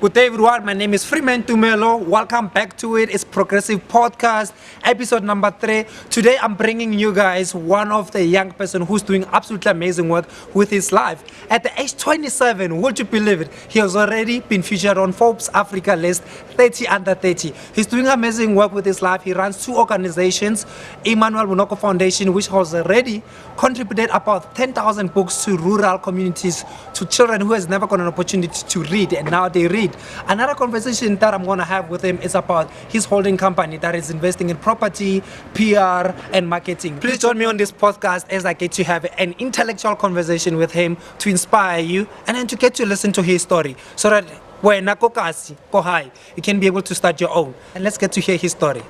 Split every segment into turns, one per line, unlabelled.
Good day, everyone. My name is Freeman Tumelo. Welcome back to it. It's Progressive Podcast, episode number 3. Today, I'm bringing you guys one of the young person who's doing absolutely amazing work with his life. At the age 27, would you believe it? He has already been featured on Forbes Africa list 30 under 30. He's doing amazing work with his life. He runs 2 organizations, Emmanuel Bonoko Foundation, which has already contributed about 10,000 books to rural communities, to children who has never got an opportunity to read, and now they read. Another conversation that I'm going to have with him is about his holding company that is investing in property, PR, and marketing. Please join me on this podcast as I get to have an intellectual conversation with him to inspire you and then to get to listen to his story so that when you can be able to start your own. And let's get to hear his story.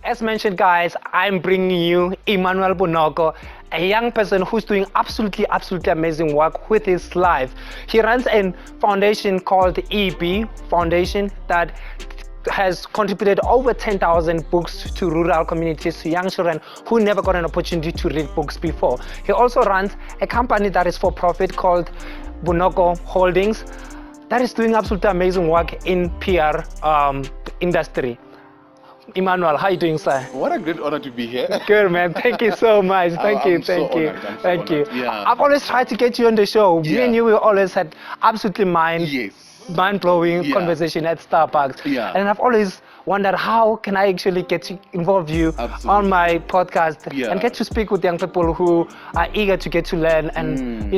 As mentioned, guys, I'm bringing you Emmanuel Bonoko, a young person who's doing absolutely amazing work with his life. He runs a foundation called EB Foundation that has contributed over 10,000 books to rural communities, to young children who never got an opportunity to read books before. He also runs a company that is for profit called Bonoko Holdings that is doing absolutely amazing work in PR industry. Emmanuel, how are you doing, sir?
What a great honor to be here.
Good, man. Thank you so much. Thank you.
Thank you. Yeah.
I've always tried to get you on the show. Me and you, we always had absolutely mind-blowing conversation at Starbucks.
Yeah.
And I've always wondered, how can I actually get to involve you on my podcast and get to speak with young people who are eager to get to learn and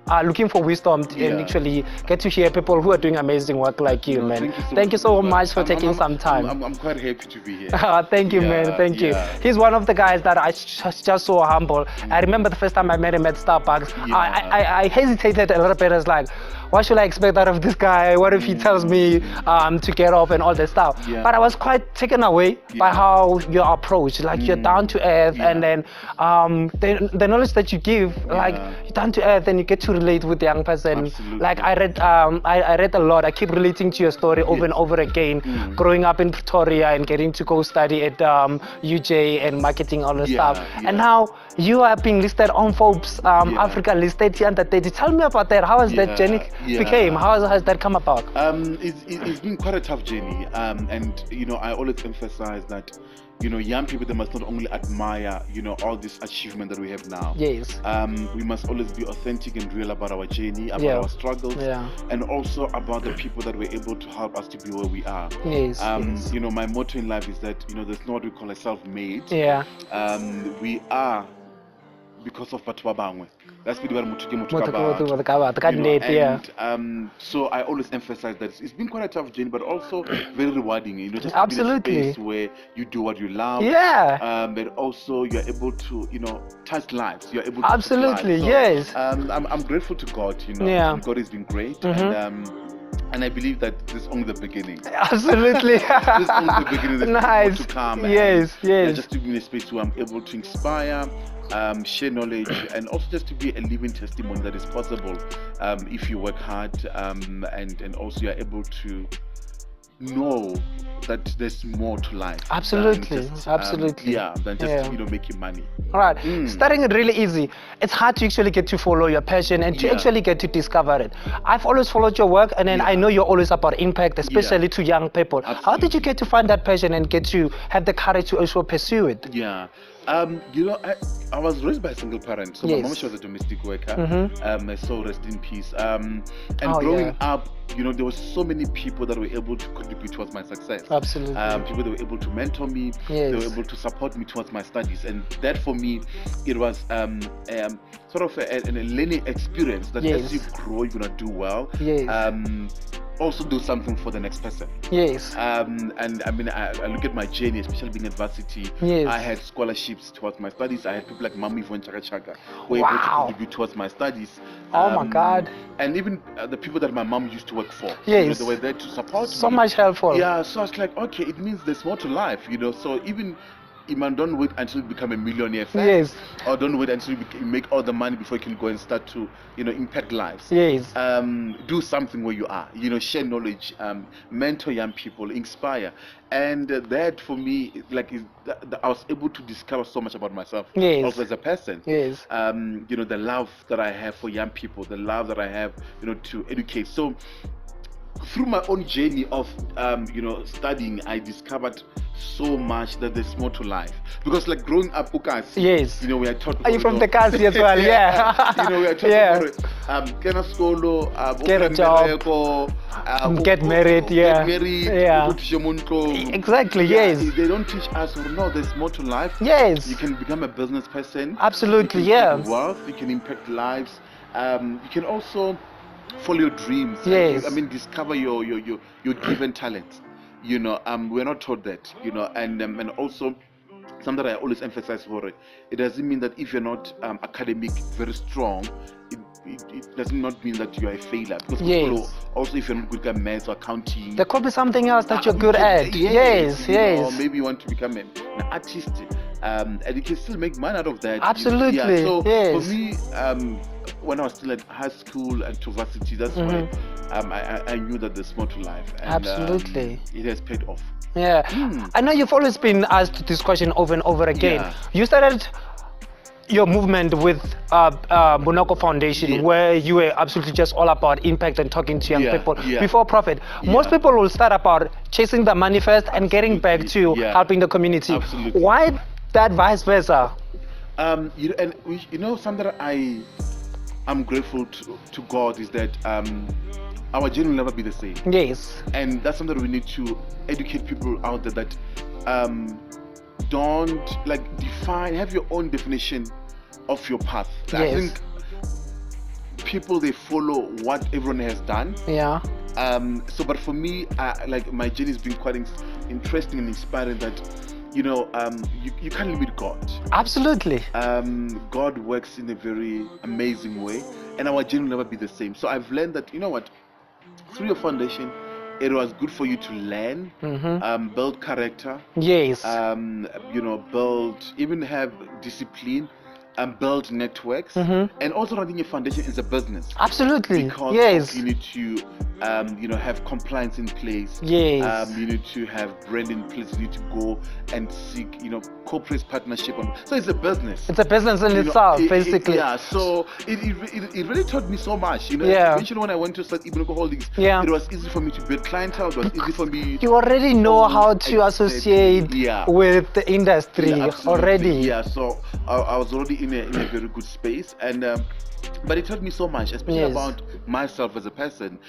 are looking for wisdom and actually get to hear people who are doing amazing work like you, man. Thank you so much for taking some time.
I'm quite happy to be here.
Thank you, man. Thank you. He's one of the guys that I just so humble. I remember the first time I met him at Starbucks. I hesitated a little bit. I was like, what should I expect out of this guy? What if he tells me to get off and all that stuff? But I was quite taken away by how your approach, like you're down to earth, and then the knowledge that you give, like you're down to earth, and you get to relate with the young person. Like I read a lot. I keep relating to your story over and over again. Growing up in Pretoria and getting to go study at UJ and marketing, all the stuff, and now you are being listed on Forbes Africa list 30 under 30. Tell me about that. How has that journey became? How has that come about?
It's been quite a tough journey, and I always emphasize that young people, they must not only admire all this achievement that we have now.
Yes.
We must always be authentic and real about our journey, about our struggles, and also about the people that were able to help us to be where we are.
Yes.
My motto in life is that there's not what we call a self-made. We are because of batho ba bangwe. That's really what so I always emphasize that it's been quite a tough journey, but also very rewarding. Just
absolutely.
In a space where you do what you love. But also you're able to touch lives. You're able to
absolutely
lives. So, I'm grateful to God. God has been great. And I believe that this is only the beginning.
Absolutely.
This is only the beginning. There's
nice.
more to come.
Yes.
Just to be in a space where I'm able to inspire, share knowledge, and also just to be a living testimony that is possible if you work hard, and also you're able to know that there's more to life.
Absolutely.
Than just making money.
All right. Starting it really easy. It's hard to actually get to follow your passion and to actually get to discover it. I've always followed your work, and then I know you're always about impact, especially to young people. Absolutely. How did you get to find that passion and get to have the courage to also pursue it?
I was raised by a single parent, so my mom, she was a domestic worker. My soul rest in peace. And growing up, there were so many people that were able to contribute towards my success.
Absolutely.
People that were able to mentor me, they were able to support me towards my studies, and that for me, it was sort of a learning experience that as you grow, you're gonna do well. Also do something for the next person. And I mean, I look at my journey, especially being at varsity. I had scholarships towards my studies. I had people like Mami Von Chaka Chaka who were able to contribute towards my studies.
Oh my God.
And even the people that my mom used to work for. They were there to support me.
So much helpful.
So I was like, okay, it means there's more to life, So even Iman, don't wait until you become a millionaire first. Or don't wait until you make all the money before you can go and start to, impact lives. Do something where you are. Share knowledge, mentor young people, inspire. And that for me, I was able to discover so much about myself also as a person. The love that I have for young people, the love that I have, to educate. So through my own journey of studying, I discovered so much that there's more to life. Because like growing up, Bukas, we are taught.
Are you from the Kasi as well?
We are taught about get a
job, get married, exactly.
They don't teach us, no, there's more to life. You can become a business person.
Absolutely,
you can wealth, you can impact lives. You can also follow your dreams. Discover your given talents. We're not taught that. And also something that I always emphasize for it. It doesn't mean that if you're not academic very strong, it does not mean that you are a failure. Because people also, if you're not good at maths or accounting,
there could be something else that you're good at.
Or maybe you want to become an artist, and you can still make money out of that.
Absolutely.
So for me, when I was still at high school and to varsity, that's why I knew that there's more to life. And,
absolutely.
It has paid off.
I know you've always been asked this question over and over again. You started your movement with Bonoko Foundation, where you were absolutely just all about impact and talking to young people before profit. Most people will start about chasing the money first and getting back to helping the community. Why that vice versa?
Something that I'm grateful to God is that our journey will never be the same. And that's something that we need to educate people out there, that don't have your own definition of your path. I think people, they follow what everyone has done. But for me, my journey has been quite interesting and inspiring, that you can't limit God.
Absolutely.
God works in a very amazing way, and our journey will never be the same. So I've learned that, through your foundation, it was good for you to learn, build character, even have discipline, and build networks, and also running your foundation is a business.
Absolutely.
Because you need to have compliance in place. You need to have brand in place. You need to go and seek corporate partnership so it's a business.
It's a business in itself, basically.
So it really taught me so much. Eventually when I went to start Bonoko Holdings, it was easy for me to build clientele. It was easy for me.
You already know how to associate with the industry already.
So I was already in a very good space, and but it taught me so much, especially about myself as a person.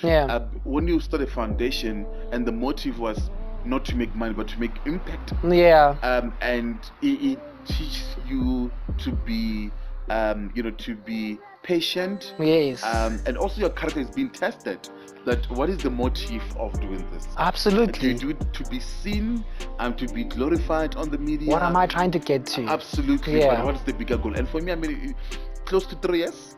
When you start a foundation and the motive was not to make money but to make impact, and it teaches you to be to be patient, and also your character is being tested, that what is the motive of doing this?
Absolutely.
Do you do it to be seen and to be glorified on the media?
What am I trying to get to?
Absolutely. But what is the bigger goal? And for me, close to 3 years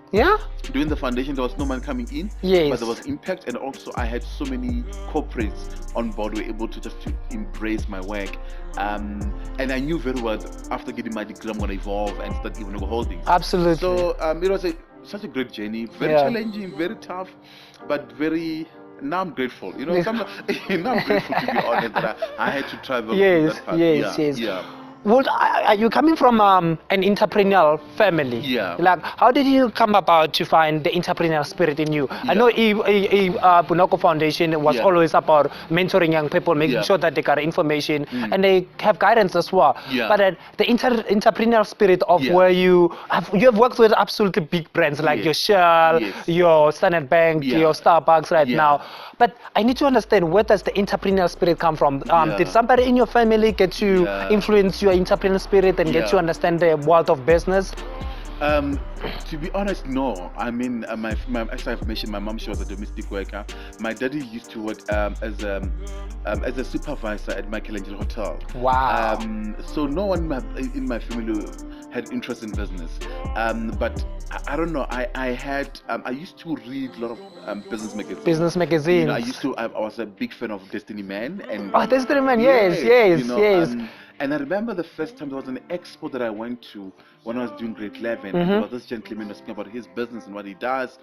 doing the foundation, there was no money coming in, but there was impact, and also I had so many corporates on board who were able to just to embrace my work, and I knew very well that after getting my degree I'm going to evolve and start Bonoko Holdings.
Absolutely.
So it was such a great journey, very challenging, very tough, but very. Now I'm grateful. Now I'm grateful, to be honest, that I had to travel. That path.
Well, are you coming from an entrepreneurial family? Like, how did you come about to find the entrepreneurial spirit in you? I know Bonoko Foundation was always about mentoring young people, making sure that they got information and they have guidance as well. But the entrepreneurial spirit of where you have worked with absolutely big brands like your Shell, your Standard Bank, your Starbucks now. But I need to understand, where does the entrepreneurial spirit come from? Did somebody in your family get to influence your entrepreneurial spirit and get to understand the world of business?
To be honest, no. I mean, as I've mentioned, my mom, she was a domestic worker. My daddy used to work as a supervisor at Michelangelo Hotel.
Wow.
So no one in my family had interest in business. But I don't know. I used to read a lot of business magazines.
Business magazines.
I was a big fan of Destiny Man. And
Destiny Man, yes.
And I remember the first time there was an expo that I went to when I was doing grade 11, and there was this gentleman was speaking about his business and what he does.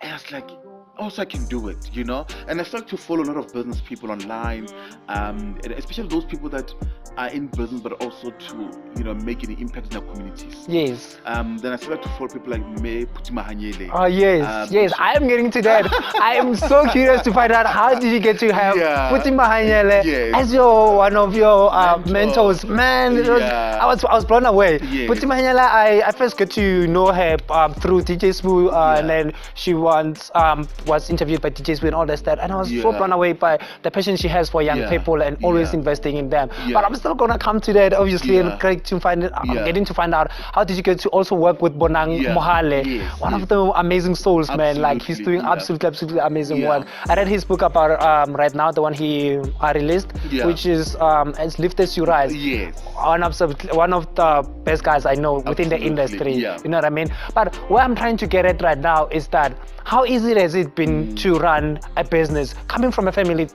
And I was like, also I can do it, you know. And I started to follow a lot of business people online, and especially those people that are in business but also to, you know, make any impact in their communities.
Yes.
Then I started to follow people like Me Putimahanyele.
Oh yes, yes. I am getting to that. I am so curious to find out how did you get to have Putimahanyele as your one of your mentors, man. I was blown away. Putimahanyele, I first got to know her through DJ Spoo, and then she was interviewed by DJ Spoo and all that stuff, and I was so blown away by the passion she has for young people and always investing in them. But I'm still gonna come to that obviously and try to find it. I'm getting to find out how did you get to also work with Bonang Mohale, one of the amazing souls, man. Like he's doing absolutely amazing work. I read his book about right now, the one he released, which is As Lift As You Rise. One of the best guys I know within the industry. You know what I mean? But what I'm trying to get at right now is that how easy has it been to run a business coming from a family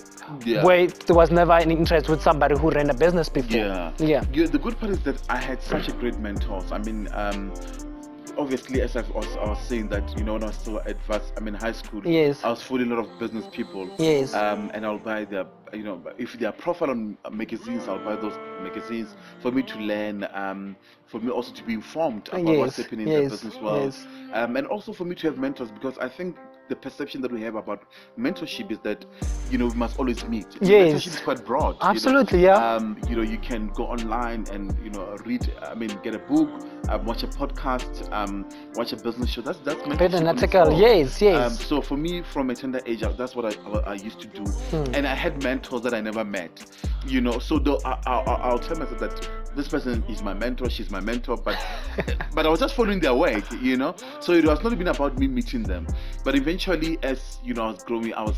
where there was never any interest with somebody who ran a business before?
The good part is that I had such a great mentors. I mean, obviously, as I was saying that, you know, when I was still at high school, I was following a lot of business people. And I'll buy their, you know, if they are profile on magazines, I'll buy those magazines for me to learn, for me also to be informed about what's happening in the business world, and also for me to have mentors, because I think the perception that we have about mentorship is that, you know, we must always meet. Mentorship is quite broad.
Absolutely,
you know? You know, you can go online and, you know, read, get a book, watch a podcast, watch a business show. That's mentorship.
Read an article,
so for me, from a tender age, that's what I used to do. And I had mentors that I never met, you know. So I'll tell myself that this person is my mentor, she's my mentor, but I was just following their way, you know. So it was not even about me meeting them, but eventually, as you know, I was growing, I was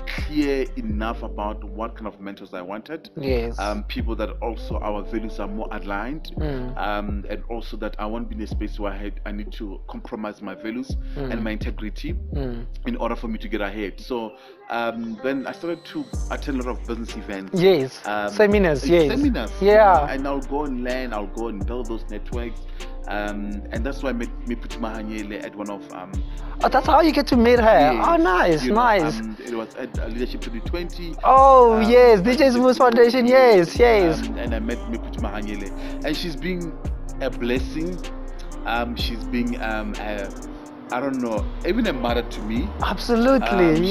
clear enough about what kind of mentors I wanted. People that also our values are more aligned, and also that I won't be in a space where I need to compromise my values and my integrity in order for me to get ahead. So then I started to attend a lot of business events.
Seminars.
And I'll go and learn, I'll go and build those networks. And that's why I met Putimahanyele at one of
oh, that's how you get to meet her. Oh, nice.
It was at Leadership 2020.
Oh, DJ Forbes Foundation.
And I met Putimahanyele, and she's been a blessing. She's been I don't know, even a mother to me.
Absolutely,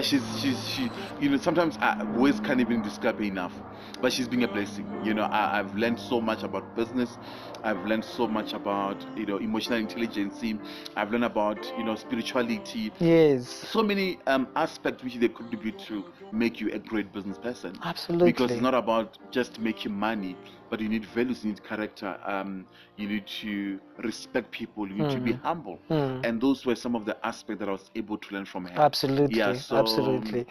She you know, sometimes words can't even describe her enough, but she's been a blessing. You know, I've learned so much about business. I've learned so much about, you know, emotional intelligence. I've learned about, you know, spirituality. So many aspects which they contribute to make you a great business person.
Absolutely.
Because it's not about just making money, but you need values, you need character, you need to respect people, you need to be humble. And those were some of the aspects that I was able to learn from her.
Absolutely.
Absolutely.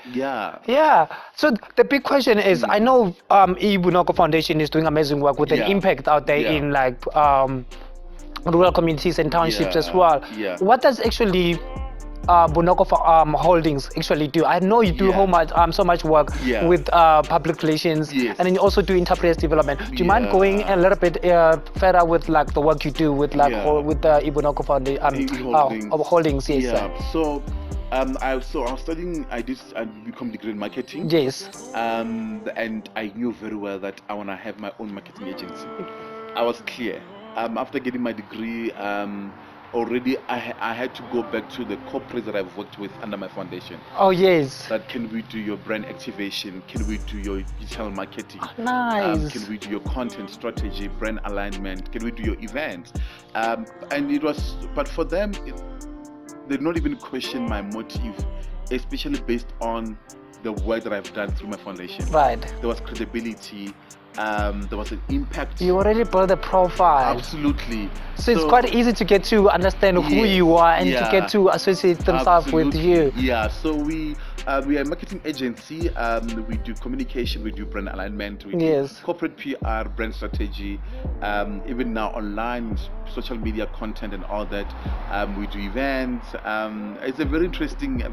So the big question is, I know Bonoko Foundation is doing amazing work with an impact out there in like rural communities and townships as well. What does actually Bonoko Holdings actually do? I know you do so much work with public relations, and then you also do enterprise development. Do you mind going a little bit further with like the work you do with like with the Bonoko Foundation Holdings?
So I was studying. I become degree in marketing. And I knew very well that I want to have my own marketing agency. I was clear. After getting my degree, already I had to go back to the corporates that I've worked with under my foundation. That can we do your brand activation? Can we do your digital marketing? Can we do your content strategy, brand alignment? Can we do your events? And it was, but for them, they did not even question my motive, especially based on the work that I've done through my foundation. There was credibility. There was an impact.
You already built a profile.
Absolutely.
So it's quite easy to get to understand who you are and to get to associate themselves with you.
So we are a marketing agency. We do communication, we do brand alignment, we do corporate PR, brand strategy, even now online, social media content and all that. We do events. It's a very interesting,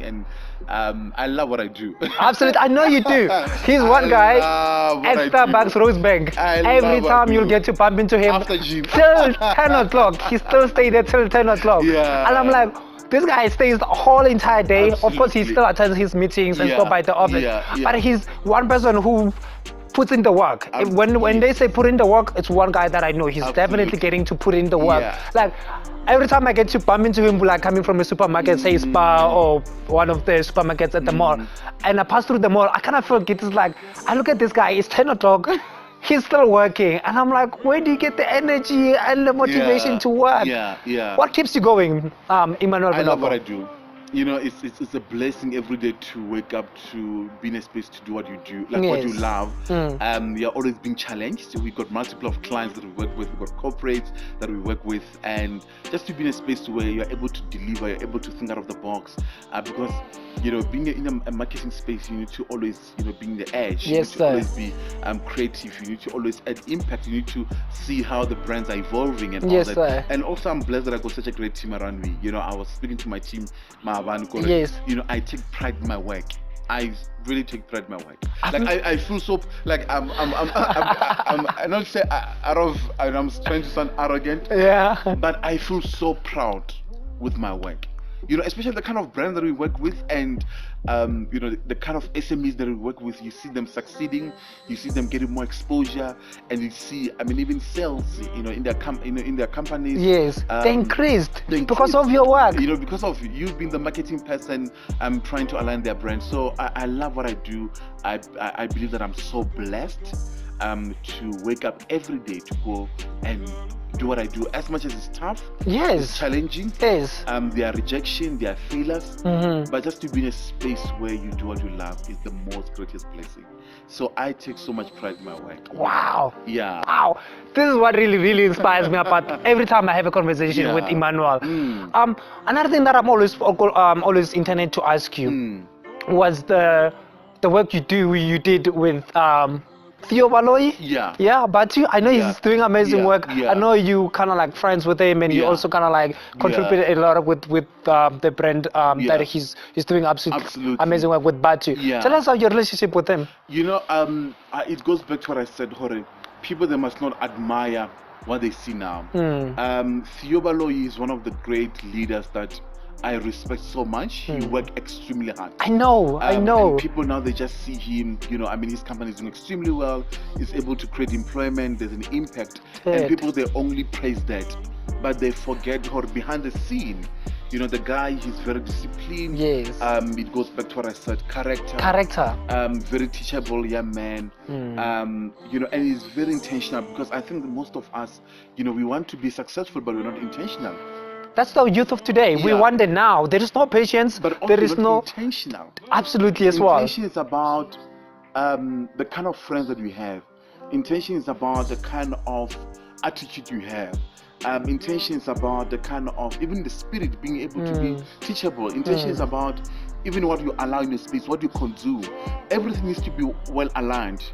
and I love what I do.
Absolutely, I know you do. He's one guy. at Starbucks Rosebank. Every time you'll get to bump into him
after gym
till 10 o'clock. He still stay there till 10 o'clock.
Yeah.
And I'm like, this guy stays the whole entire day.
Absolutely.
Of course, he still attends his meetings and stop by the office. But he's one person who puts in the work. When they say put in the work, it's one guy that I know. He's definitely getting to put in the work. Like every time I get to bump into him, like coming from a supermarket, say Spar or one of the supermarkets at the mall, and I pass through the mall, I kind of forget. It's like I look at this guy. It's 10 o'clock. He's still working, and I'm like, where do you get the energy and the motivation to work? What keeps you going, Emmanuel Bonoko?
I love what I do. You know, it's a blessing every day to wake up to be in a space to do what you do, like what you love. We are always being challenged. We've got multiple of clients that we work with. We've got corporates that we work with, and just to be in a space where you're able to deliver, you're able to think out of the box. Because you know, being in a marketing space, you need to always, you know, being the edge. You need to always be creative. You need to always add impact. You need to see how the brands are evolving and all that. And also, I'm blessed that I got such a great team around me. You know, I was speaking to my team, you know, I take pride in my work. I really take pride in my work. Like I feel so like I'm not say I'm trying to sound arrogant. But I feel so proud with my work. You know, especially the kind of brand that we work with, and you know, the kind of SMEs that we work with. You see them succeeding, you see them getting more exposure, and you see, I mean, even sales, you know, in their companies.
They increased because of your work.
You know, because of you being the marketing person, I'm trying to align their brand. So I love what I do. I believe that I'm so blessed to wake up every day to go and do what I do, as much as it's tough, it's challenging, there are rejection, there are failures, but just to be in a space where you do what you love is the most greatest blessing. So I take so much pride in my work.
Wow. This is what really inspires me about every time I have a conversation with Emmanuel. Another thing that I'm always intending to ask you was the work you did with Theo Baloyi? But I know he's doing amazing work. I know you kind of like friends with him, and you also kind of like contribute a lot with the brand that he's doing absolutely amazing work with Batu. Tell us about your relationship with him.
You know, it goes back to what I said, Hore. People, they must not admire what they see now. Theo Baloyi is one of the great leaders that I respect so much. He worked extremely hard.
I know.
And people now, they just see him, you know, I mean, his company is doing extremely well. He's able to create employment. There's an impact. And people, they only praise that. But they forget her behind the scene. You know, the guy, he's very disciplined. It goes back to what I said, character. Very teachable young man. You know, and he's very intentional, because I think that most of us, you know, we want to be successful, but we're not intentional.
That's the youth of today. We want it now. There is no patience.
But
there is no
intentional.
Absolutely as well.
Intention is about the kind of friends that we have. Intention is about the kind of attitude you have. Intention is about the kind of, even the spirit, being able to be teachable. Intention is about even what you allow in your space, what you consume. Everything needs to be well aligned,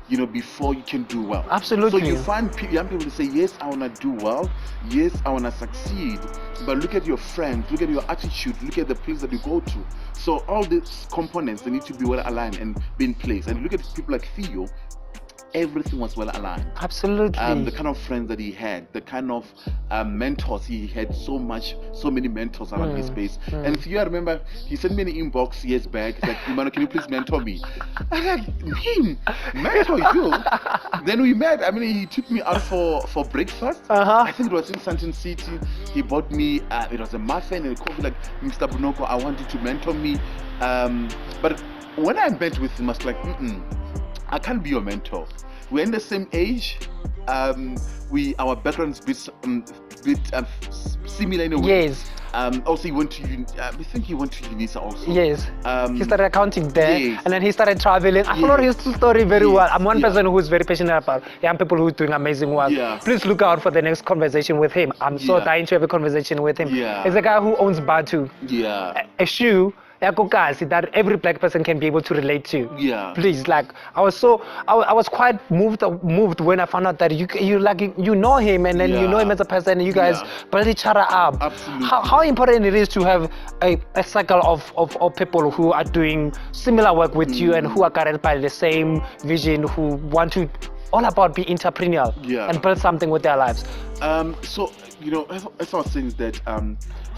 you know, before you can do well.
Absolutely.
So you find young people to say, yes, I want to do well, yes, I want to succeed, but look at your friends, look at your attitude, look at the place that you go to. So all these components, they need to be well aligned and be in place. And look at people like Theo. Everything was well aligned.
Absolutely.
The kind of friends that he had, the kind of mentors, he had so many mentors around his space. And Theo, I remember, he sent me an inbox years back, like, Emmanuel, can you please mentor me? I was like, him? Mentor you? Then we met. I mean, he took me out for breakfast. I think it was in Santon City. He bought me, it was a muffin and a coffee, like, Mr. Bonoko, I want you to mentor me. But when I met with him, I was like, I can't be your mentor. We're in the same age. Our backgrounds bit similar in a way. Also, he went to I think he went to UNISA also.
He started accounting there, and then he started traveling. I followed his story very well. I'm one person who's very passionate about young people who are doing amazing work. Please look out for the next conversation with him. I'm so dying to have a conversation with him. He's a guy who owns Batu, a shoe that every black person can be able to relate to.
Yeah.
Please, like I was quite moved when I found out that you like you know him and then you know him as a person and you guys build each other up.
Absolutely.
How important it is to have a circle of people who are doing similar work with you and who are guided by the same vision, who want to all about be entrepreneurial and build something with their lives.
So you know, as I was saying that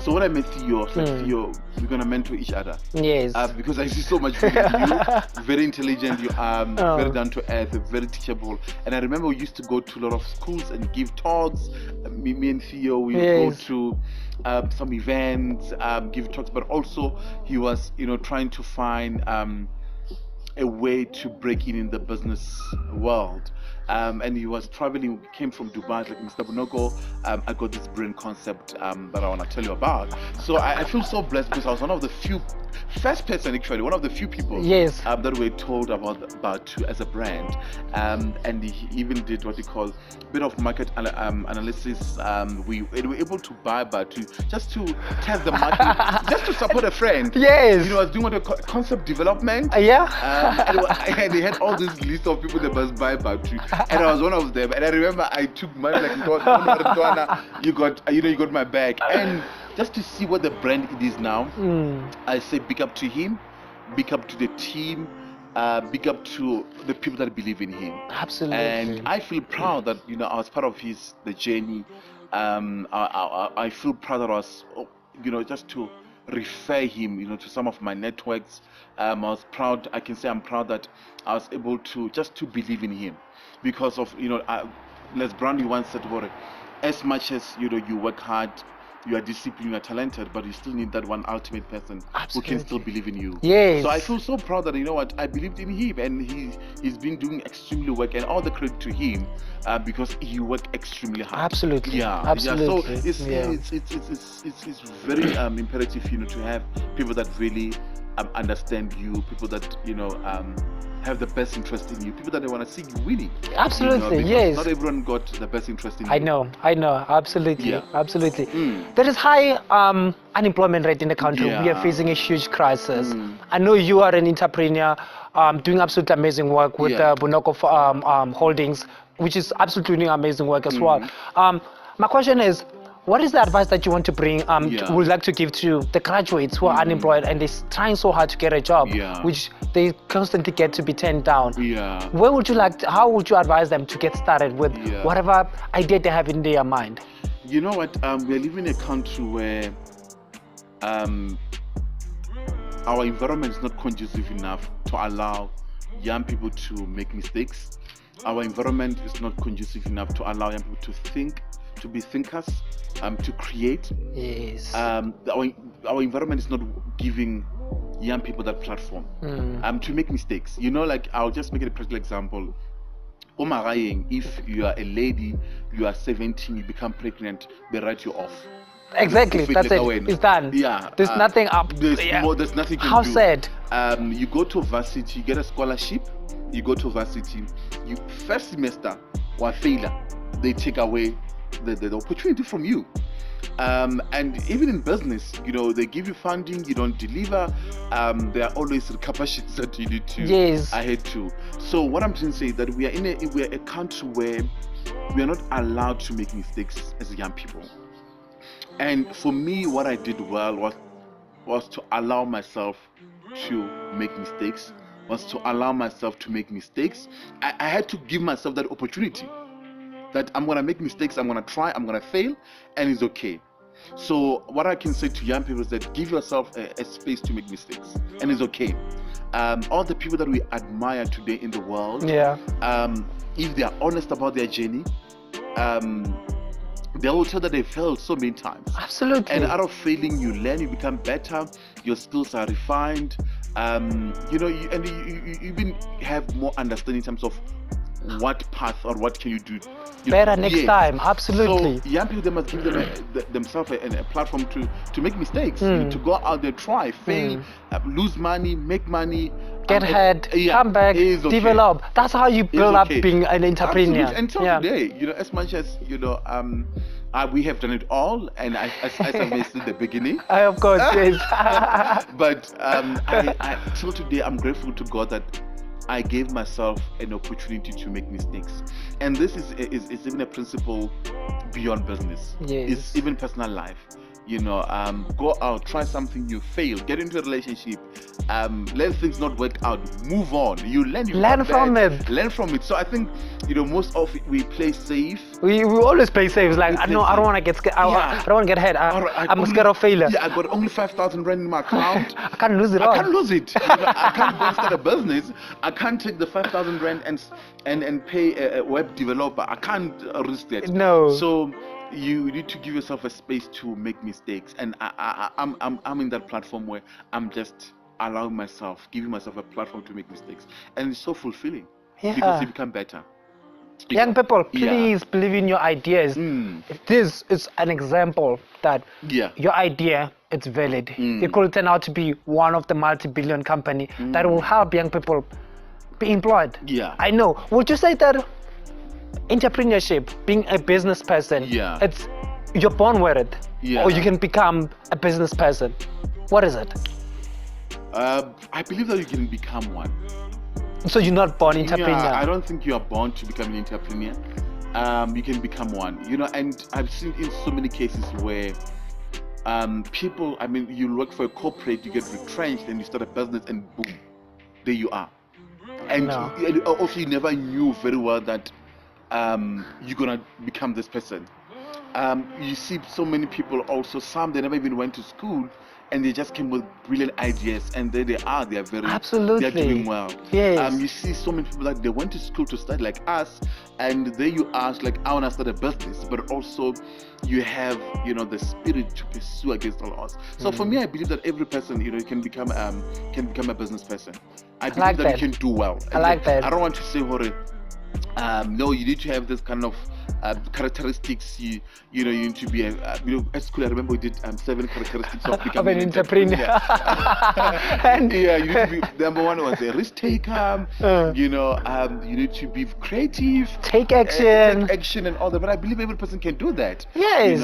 so when I met Theo, I was like, Theo, we're gonna mentor each other.
Yes.
Because I see so much in you. Very intelligent, you very down to earth, very teachable. And I remember we used to go to a lot of schools and give talks. Me and Theo, we go to some events, give talks, but also he was, you know, trying to find a way to break in the business world. And he was traveling, came from Dubai, like Mr. Bonoko. I got this brain concept that I want to tell you about. So I feel so blessed because I was one of the few, first person actually, one of the few people that were told about to as a brand. And he even did what he called a bit of market analysis. We were able to buy Batu just to test the market, just to support a friend.
Yes.
You know, I was doing what concept development. And they had all this list of people that must buy Batu. And I was one of them. And I remember I took money like, you got my bag. And just to see what the brand it is now, I say big up to him, big up to the team, big up to the people that believe in him.
Absolutely.
And I feel proud that, you know, I was part of the journey. I feel proud that I was, you know, just to refer him, you know, to some of my networks. I was proud. I can say I'm proud that I was able to just to believe in him, because of, you know, Les Brown once said about it, as much as, you know, you work hard, you are disciplined, you are talented, but you still need that one ultimate person who can still believe in you.
Yes.
So I feel so proud that, you know what, I believed in him, and he's been doing extremely work, and all the credit to him because he worked extremely hard.
Absolutely.
Yeah.
Absolutely.
Yeah. So it's very imperative, you know, to have people that really understand you, people that, you know, have the best interest in you, people that they want to see you winning.
Absolutely,
you know,
yes.
Not everyone got the best interest in you.
I know, absolutely, absolutely. There is high unemployment rate in the country. We are facing a huge crisis. I know you are an entrepreneur doing absolutely amazing work with Bonoko Holdings, which is absolutely doing amazing work as well. My question is, what is the advice that you want to bring, would like to give to the graduates who are unemployed and they're trying so hard to get a job, which they constantly get to be turned down? Where would you how would you advise them to get started with whatever idea they have in their mind?
You know what, we're living in a country where our environment is not conducive enough to allow young people to make mistakes. Our environment is not conducive enough to allow young people to think, to be thinkers, to create.
Yes.
Our environment is not giving young people that platform to make mistakes. You know, like, I'll just make it a practical example. If you are a lady, you are 17, you become pregnant, they write you off.
Exactly, that's it. It's done.
Yeah.
There's nothing up.
There's nothing you can
How
do.
sad.
You go to varsity, you get a scholarship, you go to varsity, you first semester or failure, they take away the opportunity from you. And even in business, you know, they give you funding, you don't deliver, there are always repercussions that you need to adhere to. So what I'm trying to say is that we're a country where we are not allowed to make mistakes as young people. And for me, what I did well was to allow myself to make mistakes, I had to give myself that opportunity, that I'm going to make mistakes, I'm going to try, I'm going to fail, and it's okay. So what I can say to young people is that give yourself a space to make mistakes, and it's okay. All the people that we admire today in the world, if they are honest about their journey, they will tell that they failed so many times.
Absolutely.
And out of failing, you learn, you become better, your skills are refined, you know, you even have more understanding in terms of what path or what can you do
better next time. Absolutely.
So young people, they must give themselves a platform to make mistakes, to go out there, try, fail, lose money, make money,
get ahead, come back, develop. That's how you build up being an entrepreneur.
Absolutely. Until today, as much as we have done it all, and as I mentioned in the beginning,
of course, yes.
But till today, I'm grateful to God that I gave myself an opportunity to make mistakes, and this is even a principle beyond business.
Yes.
It's even personal life. Go out, try something new, fail, get into a relationship, let things not work out, move on. You learn from it. Learn from it. So I think, most of it, we play safe.
We always play safe. Like, I don't want to get scared. I don't want to get hit. I'm scared of failure.
Yeah, I got only 5,000 rand in my account.
I can't lose it all.
I can't lose it. I can't go and start a business. I can't take the 5,000 rand and pay a web developer. I can't risk that.
No.
So you need to give yourself a space to make mistakes, and I'm in that platform where I'm just allowing myself, giving myself a platform to make mistakes, and it's so fulfilling because you become better.
Young people, please believe in your ideas. This is an example that your idea is valid. It could turn out to be one of the multi-billion company that will help young people be employed. I know. Would you say that entrepreneurship, being a business person, it's you're born with it, or you can become a business person? What is it?
I believe that you can become one.
So you're not born entrepreneur?
I don't think you are born to become an entrepreneur. You can become one. And I've seen in so many cases where people, you work for a corporate, you get retrenched, and you start a business, and boom, there you are. And also, you never knew very well that you're gonna become this person. You see so many people also, some they never even went to school, and they just came with brilliant ideas, and there they are. They are they're doing well.
Yes.
You see so many people that they went to school to study like us, and there you are, like, I want to start a business, but also you have the spirit to pursue against all odds. So for me, I believe that every person can become a business person. I believe that you can do well.
I like that.
I don't want to say no, you need to have this kind of characteristics. You need to be at school. I remember we did 7 characteristics of becoming
an entrepreneur.
And you need to be, number 1 was a risk taker. You need to be creative,
take action,
and all that. But I believe every person can do that.
Yes.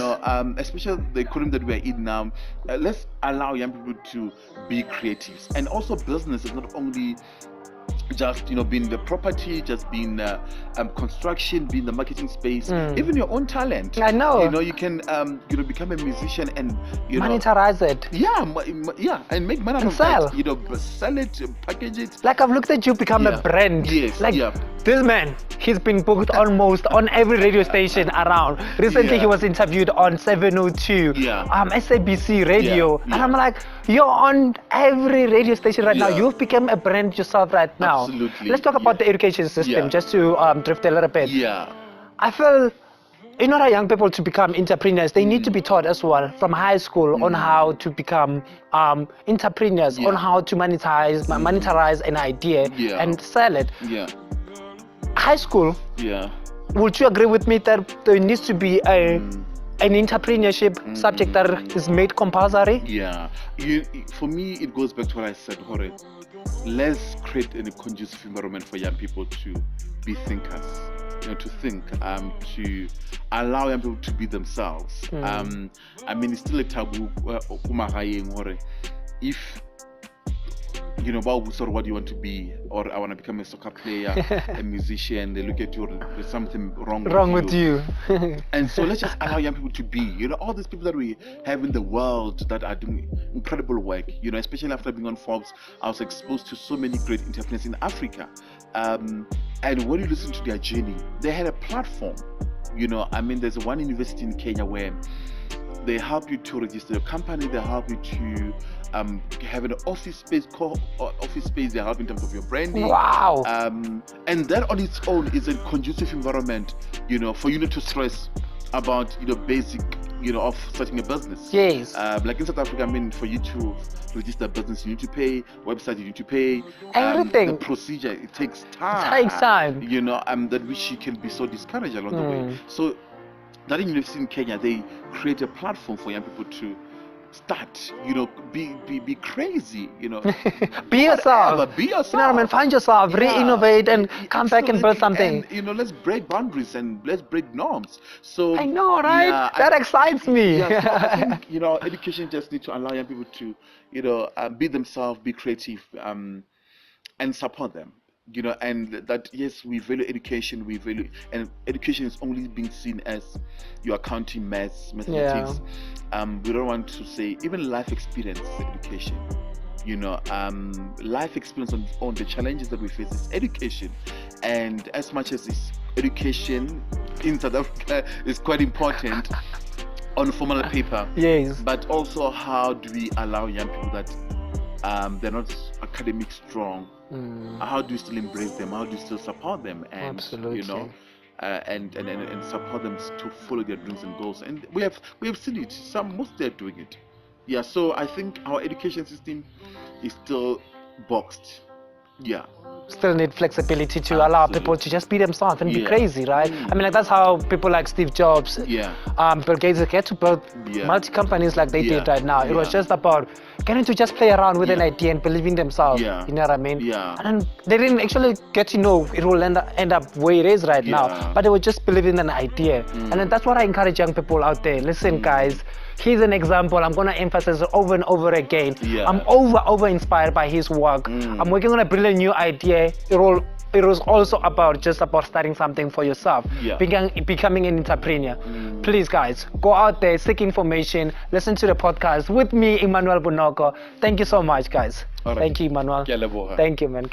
Especially the economy that we are in now. Let's allow young people to be creatives, and also business is not only just being the property, just being construction, being the marketing space, even your own talent.
I know.
You can become a musician and
monetize it.
And make money
and sell.
Sell it, package it.
Like, I've looked at you become a brand.
Yes.
This man, he's been booked almost on every radio station around. Recently, he was interviewed on 702, SABC radio, and I'm like, you're on every radio station right now. You've become a brand yourself right now.
Absolutely.
Let's talk about the education system, just to drift a little bit. I feel, in order for young people to become entrepreneurs, they need to be taught as well from high school on how to become entrepreneurs, on how to monetize an idea and sell it. High school, would you agree with me that there needs to be an entrepreneurship subject that is made compulsory?
For me, it goes back to what I said, Jorge. Let's create a conducive environment for young people to be thinkers, to think, to allow young people to be themselves. It's still a taboo. If what do you want to be, or I want to become a soccer player, a musician, they look at you, there's something wrong with you. And so let's just allow young people to be, all these people that we have in the world that are doing incredible work, especially after being on Forbes, I was exposed to so many great entrepreneurs in Africa. And when you listen to their journey, they had a platform. There's one university in Kenya where they help you to register your company, they help you to have an office space, they help in terms of your branding.
Wow.
And that on its own is a conducive environment, for you not to stress about, basic, of starting a business.
Yes.
Like in South Africa, I mean, for you to register a business, you need to pay. Website, you need to pay.
Everything.
The procedure, it takes time.
It takes time.
That which can be so discouraged along the way. So that university in Kenya, they create a platform for young people to start, be crazy,
be yourself.
Be yourself.
You know what I mean? Find yourself, re-innovate, and come back and build something.
And, let's break boundaries and let's break norms. So
I know, right?
Yeah,
that excites me.
Yeah, so I think education just needs to allow young people to be themselves, be creative, and support them. And that yes, we value education, and education is only being seen as your accounting, maths, mathematics. We don't want to say even life experience is education. Life experience on the challenges that we face is education, and as much as it's education in South Africa is quite important on formal paper.
Yes.
But also, how do we allow young people that they're not academic strong? How do you still embrace them? How do you still support them? And
absolutely.
And support them to follow their dreams and goals. And we have seen it. Most are doing it. Yeah. So I think our education system is still boxed. Yeah.
Still need flexibility to allow people to just be themselves and be crazy, right? I mean, like that's how people like Steve Jobs, Bill Gates get to build multi-companies like they did right now. It was just about getting to just play around with an idea and believing themselves. You know what I mean? And they didn't actually get to know it will end up where it is right now, but they were just believing in an idea. And then that's what I encourage young people out there. Listen, guys. Here's an example. I'm going to emphasize it over and over again. I'm over inspired by his work. I'm working on a brilliant new idea. It was also about starting something for yourself, becoming an entrepreneur. Please, guys, go out there, seek information, listen to the podcast with me, Emmanuel Bonoko. Thank you so much, guys. Thank you, Emmanuel. Thank you, man.